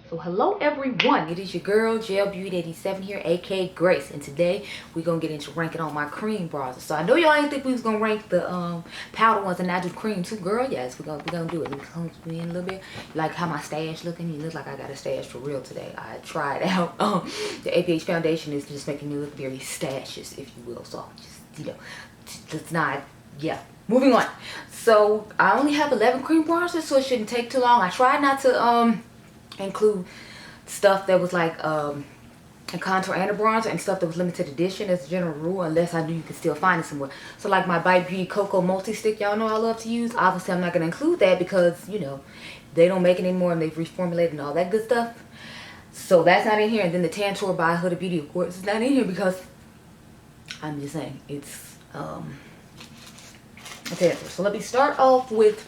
So hello everyone, it is your girl Gel Beauty 87 here, aka Grace, and today we're gonna get into ranking on my cream bronzers. So I know y'all ain't think we was gonna rank the powder ones and not do cream too, girl. Yes, we're gonna do it. Let me come in a little bit. Like how my stash looking? You look like I got a stash for real today. I tried out the APH foundation is just making me look very stashes, if you will. So just it's not, yeah. Moving on. So I only have 11 cream bronzers, so it shouldn't take too long. I tried not to include stuff that was like a contour and a bronzer and stuff that was limited edition as a general rule, unless I knew you could still find it somewhere. So like my Bite Beauty Cocoa Multi-Stick, y'all know I love to use. Obviously I'm not going to include that because, you know, they don't make it anymore and they've reformulated and all that good stuff. So that's not in here. And then the Tan Tour by Huda Beauty, of course, is not in here because I'm just saying it's a Tan Tour. So let me start off with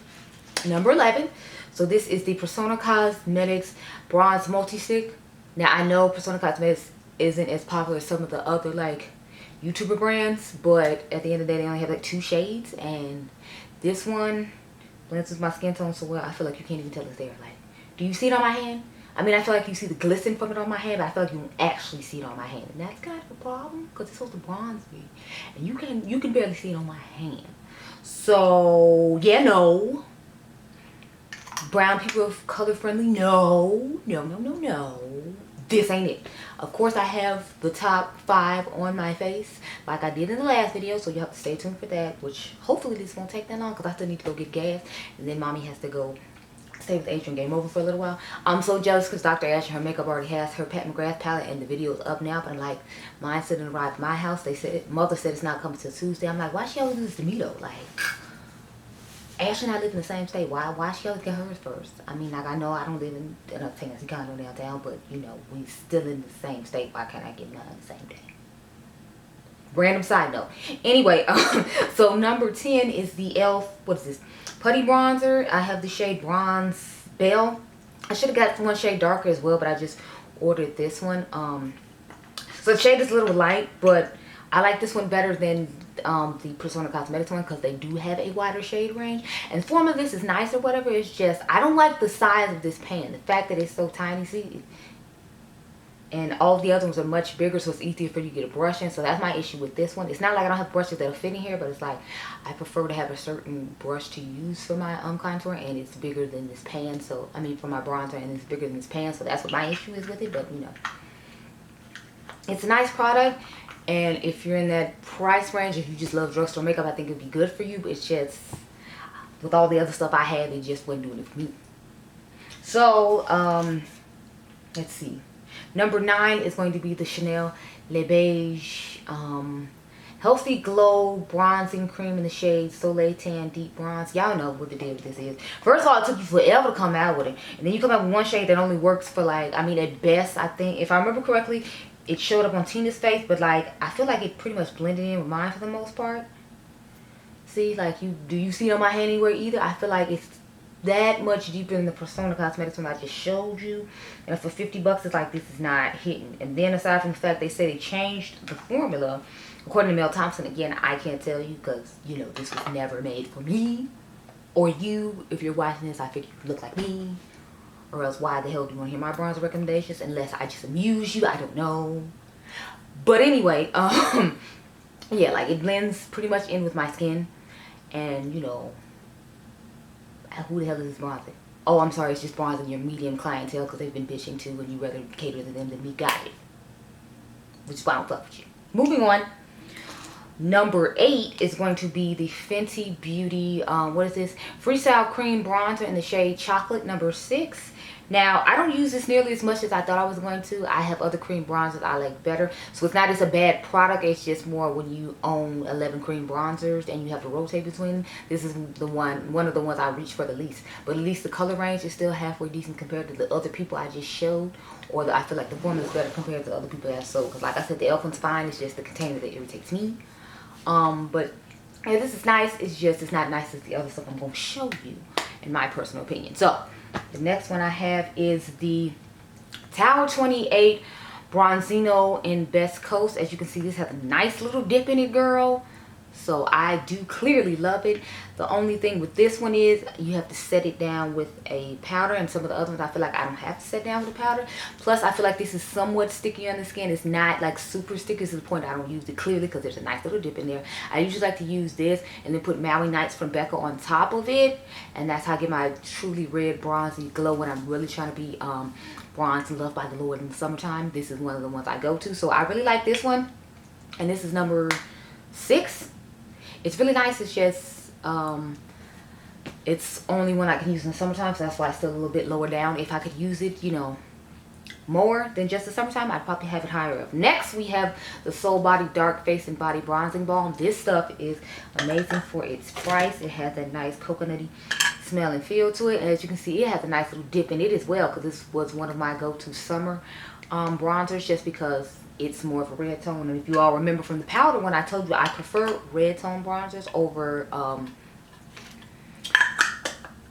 number 11. So this is the Persona Cosmetics Bronze Multi-Stick. Now I know Persona Cosmetics isn't as popular as some of the other like YouTuber brands, but at the end of the day they only have like 2 shades, and this one blends with my skin tone so well I feel like you can't even tell it's there. Like, do you see it on my hand? I mean, I feel like you see the glisten from it on my hand, but I feel like you don't actually see it on my hand, and that's kind of a problem because it's supposed to bronze me, and you can barely see it on my hand. So yeah, no. Brown people are color friendly. No. This ain't it. Of course, I have the top 5 on my face like I did in the last video, so you have to stay tuned for that, which hopefully this won't take that long because I still need to go get gas, and then mommy has to go stay with Adriangameover for a little while. I'm so jealous because Dr. Ash and her makeup already has her Pat McGrath palette, and the video is up now, but I'm like, mine didn't arrive at my house. They said, mother said it's not coming till Tuesday. I'm like, why she always do this to me though? Like, Ash and I live in the same state. Why she always get hers first? I mean, like, I know I don't live in a fancy condo downtown, but you know, we still in the same state. Why can't I get mine the same day? Random side note. Anyway, so number 10 is the e.l.f. What is this? Putty bronzer. I have the shade Bronze Belle. I should have got one shade darker as well, but I just ordered this one. So the shade is a little light, but I like this one better than the Persona Cosmetics one because they do have a wider shade range, and the form of this is nice or whatever. It's just I don't like the size of this pan, the fact that it's so tiny. See, and all the other ones are much bigger, so it's easier for you to get a brush in. So that's my issue with this one. It's not like I don't have brushes that'll fit in here, but it's like I prefer to have a certain brush to use for my contour, and it's bigger than this pan. So I mean for my bronzer, and it's bigger than this pan, so that's what my issue is with it. But you know, it's a nice product. And if you're in that price range, if you just love drugstore makeup, I think it'd be good for you. But it's just, with all the other stuff I had, it just wasn't doing it for me. So, let's see. Number 9 is going to be the Chanel Le Beige Healthy Glow Bronzing Cream in the shade Soleil Tan Deep Bronze. Y'all know what the deal with this is. First of all, it took you forever to come out with it. And then you come out with one shade that only works for like, I mean at best, I think, if I remember correctly, it showed up on Tina's face, but like I feel like it pretty much blended in with mine for the most part. See, like do you see it on my hand anywhere either? I feel like it's that much deeper than the Persona Cosmetics one I just showed you. And for 50 bucks, it's like this is not hitting. And then aside from the fact they say they changed the formula, according to Mel Thompson, again, I can't tell you because, you know, this was never made for me or you. If you're watching this, I figure you look like me. Or else why the hell do you want to hear my bronzer recommendations? Unless I just amuse you, I don't know. But anyway, yeah, like it blends pretty much in with my skin. And, you know, who the hell is this bronzer? Oh, I'm sorry, it's just bronzing your medium clientele because they've been bitching too and you rather cater to them than me. Got it. Which is why I don't fuck with you. Moving on. Number 8 is going to be the Fenty Beauty, what is this? Freestyle Cream Bronzer in the shade Chocolate, number 6. Now, I don't use this nearly as much as I thought I was going to. I have other cream bronzers I like better. So it's not just a bad product. It's just more when you own 11 cream bronzers and you have to rotate between them. This is the one of the ones I reach for the least. But at least the color range is still halfway decent compared to the other people I just showed. Or I feel like the formula is better compared to the other people that I sold. Because like I said, the e.l.f. one's fine. It's just the container that irritates me. But yeah, this is nice. It's just it's not nice as the other stuff I'm going to show you, in my personal opinion. So the next one I have is the Tower 28 Bronzino in Best Coast. As you can see, this has a nice little dip in it, girl. So I do clearly love it. The only thing with this one is you have to set it down with a powder, and some of the other ones I feel like I don't have to set down with a powder. Plus I feel like this is somewhat sticky on the skin. It's not like super sticky to the point I don't use it clearly because there's a nice little dip in there. I usually like to use this and then put Maui Nights from Becca on top of it, and that's how I get my truly red bronzy glow when I'm really trying to be bronzed and loved by the Lord in the summertime. This is one of the ones I go to. So I really like this one, and this is number 6. It's really nice. It's just it's only one I can use in the summertime, so that's why it's still a little bit lower down. If I could use it, you know, more than just the summertime, I'd probably have it higher up. Next we have the Soul Body Dark Face and Body Bronzing Balm. This stuff is amazing for its price. It has a nice coconutty smell and feel to it, and as you can see, it has a nice little dip in it as well, because this was one of my go-to summer bronzers, just because it's more of a red tone. And if you all remember from the powder one, I told you I prefer red tone bronzers over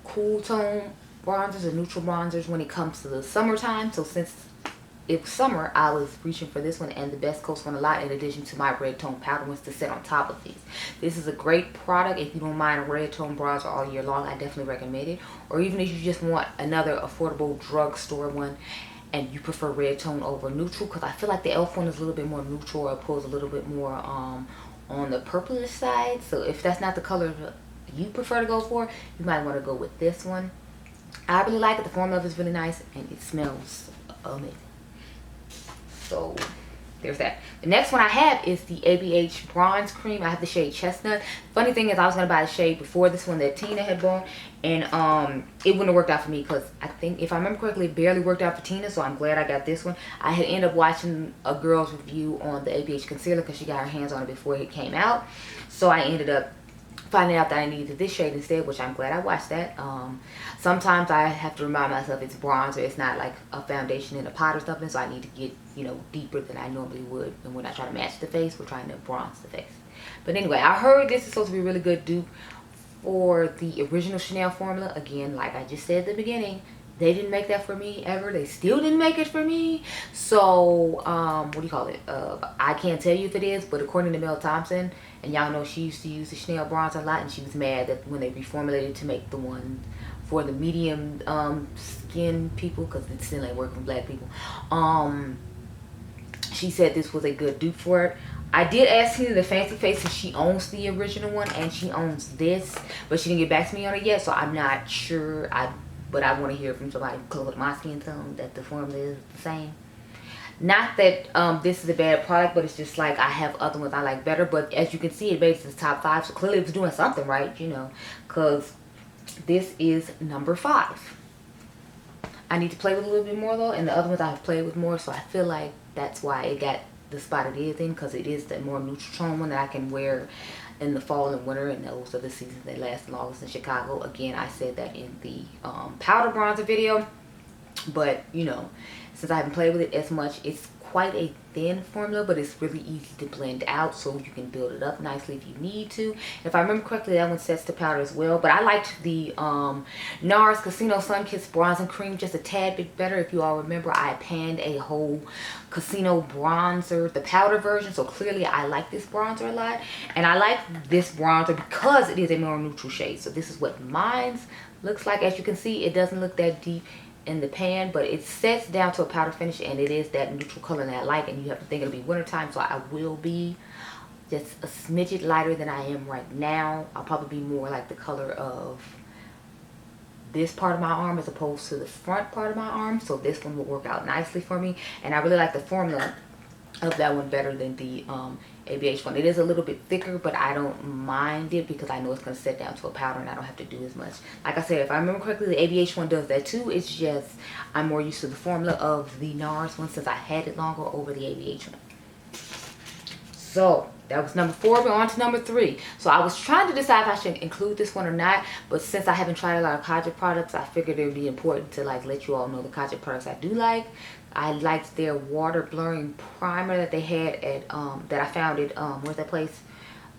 cool tone bronzers or neutral bronzers when it comes to the summertime. So since it was summer, I was reaching for this one and the Best Coast one a lot, in addition to my red tone powder ones to set on top of these. This is a great product if you don't mind a red tone bronzer all year long. I definitely recommend it. Or even if you just want another affordable drugstore one and you prefer red tone over neutral, because I feel like the e.l.f. one is a little bit more neutral, or pulls a little bit more on the purplish side. So if that's not the color you prefer to go for, you might want to go with this one. I really like it. The formula is really nice and it smells amazing. So there's that. The next one I have is the Abh Bronze Cream. I have the shade Chestnut. Funny thing is, I was going to buy the shade before this one that Tina had bought, and it wouldn't have worked out for me, because I think, if I remember correctly, it barely worked out for Tina, so I'm glad I got this one. I had ended up watching a girl's review on the Abh concealer because she got her hands on it before it came out, so I ended up finding out that I needed this shade instead, which I'm glad I watched that. Sometimes I have to remind myself it's bronzer. It's not like a foundation in a pot or something, so I need to get, you know, deeper than I normally would. And when I try to match the face, we're trying to bronze the face. But anyway, I heard this is supposed to be a really good dupe for the original Chanel formula. Again, like I just said at the beginning, they didn't make that for me ever. They still didn't make it for me. So, what do you call it? I can't tell you if it is, but according to Mel Thompson, and y'all know she used to use the Chanel bronzer a lot, and she was mad that when they reformulated to make the one for the medium skin people, because it still ain't working for black people, she said this was a good dupe for it. I did ask Tina the Fancy Face if she owns the original one, and she owns this, but she didn't get back to me on it yet, so I'm not sure. But I want to hear from somebody close to my skin tone that the formula is the same. Not that this is a bad product, but it's just like I have other ones I like better. But as you can see, it makes the top 5, so clearly it's doing something right, you know, because this is number 5. I need to play with a little bit more though, and the other ones I have played with more, so I feel like that's why it got the spot it is in, because it is the more neutral tone one that I can wear in the fall and winter, and those are the seasons that last the longest in Chicago. Again, I said that in the powder bronzer video, but you know, since I haven't played with it as much, it's quite a thin formula, but it's really easy to blend out, so you can build it up nicely if you need to. If I remember correctly, that one sets to powder as well, but I liked the NARS Casino Sun Kissed Bronzing Cream just a tad bit better. If you all remember, I panned a whole Casino bronzer, the powder version, so clearly I like this bronzer a lot, and I like this bronzer because it is a more neutral shade. So this is what mine looks like. As you can see, it doesn't look that deep in the pan, but it sets down to a powder finish, and it is that neutral color that I like. And you have to think it'll be wintertime, so I will be just a smidget lighter than I am right now. I'll probably be more like the color of this part of my arm as opposed to the front part of my arm, so this one will work out nicely for me. And I really like the formula of that one better than the Abh one. It is a little bit thicker, but I don't mind it because I know it's going to set down to a powder and I don't have to do as much. Like I said, if I remember correctly, the Abh one does that too. It's just I'm more used to the formula of the NARS one since I had it longer over the Abh one. So that was number 4. We're on to number 3. So I was trying to decide if I should include this one or not, but since I haven't tried a lot of Kaja products, I figured it would be important to like let you all know the Kaja products I do like. I liked their water blurring primer that they had at that I found at where's that place,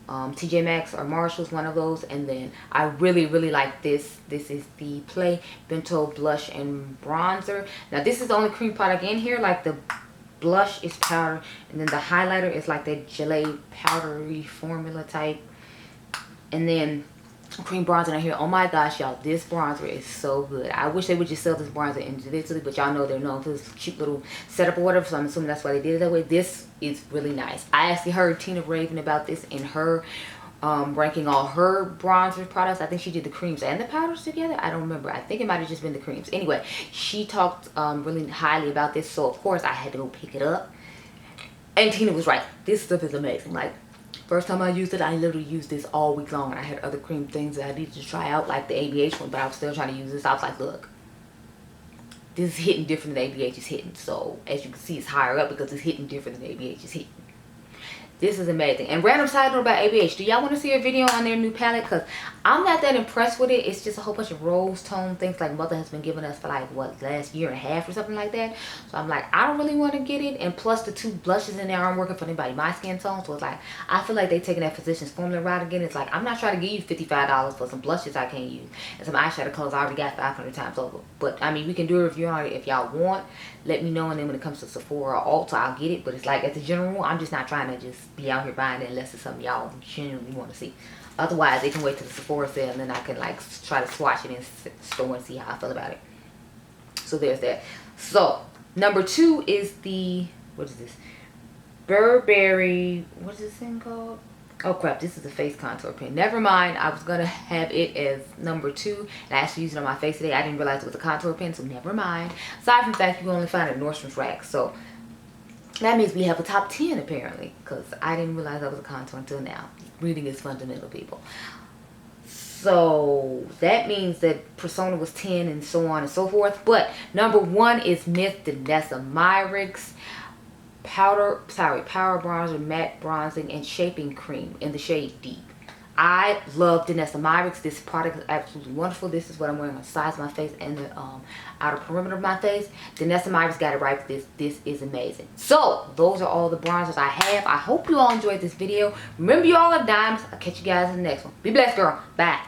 TJ Maxx or Marshall's, one of those. And then I really like this. This is the Play Bento blush and bronzer. Now this is the only cream product in here. Like the blush is powder, and then the highlighter is like that gelée powdery formula type, and then cream bronzer in here. Oh my gosh, y'all, this bronzer is so good. I wish they would just sell this bronzer individually, but y'all know they're known for this cute little setup or whatever, so I'm assuming that's why they did it that way. This is really nice. I actually heard Tina raving about this in her ranking all her bronzer products. I think she did the creams and the powders together. I don't remember. I think it might have just been the creams. Anyway, she talked really highly about this, so of course I had to go pick it up. And Tina was right. This stuff is amazing. Like, first time I used it, I literally used this all week long. I had other cream things that I needed to try out, like the ABH one, but I was still trying to use this. I was like, look, this is hitting different than ABH is hitting. So as you can see, it's higher up because it's hitting different than ABH is hitting. This is amazing. And random side note about ABH, do y'all want to see a video on their new palette? Because I'm not that impressed with it. It's just a whole bunch of rose tone things like Mother has been giving us for like, what, last year and a half or something like that. So I'm like, I don't really want to get it. And plus the 2 blushes in there aren't working for anybody my skin tone. So it's like, I feel like they taking that Physicians Formula route again. It's like, I'm not trying to give you $55 for some blushes I can't use. And some eyeshadow colors I already got 500 times over. But I mean, we can do a review on it if y'all want. Let me know, and then when it comes to Sephora or Ulta, I'll get it. But it's like, as a general rule, I'm just not trying to just be out here buying it unless it's something y'all genuinely want to see. Otherwise, they can wait till the Sephora sale, and then I can like try to swatch it in store and see how I feel about it. So there's that. So number 2 is the, what is this? Burberry, what is this thing called? Oh crap, this is a face contour pen. Never mind, I was gonna have it as number 2, and I actually used it on my face today. I didn't realize it was a contour pen, so never mind. Aside from the fact you can only find it at Nordstrom's rack, so that means we have a top 10 apparently, because I didn't realize that was a contour until now. Reading is fundamental, people. So that means that Persona was 10 and so on and so forth. But number 1 is Miss Danessa Myricks power bronzer, matte bronzing and shaping cream in the shade Deep. I love Danessa Myricks. This product is absolutely wonderful. This is what I'm wearing on the sides of my face and the outer perimeter of my face. Danessa Myricks got it right with this. This is amazing. So those are all the bronzers I have. I hope you all enjoyed this video. Remember, you all are diamonds. I'll catch you guys in the next one. Be blessed, girl. Bye.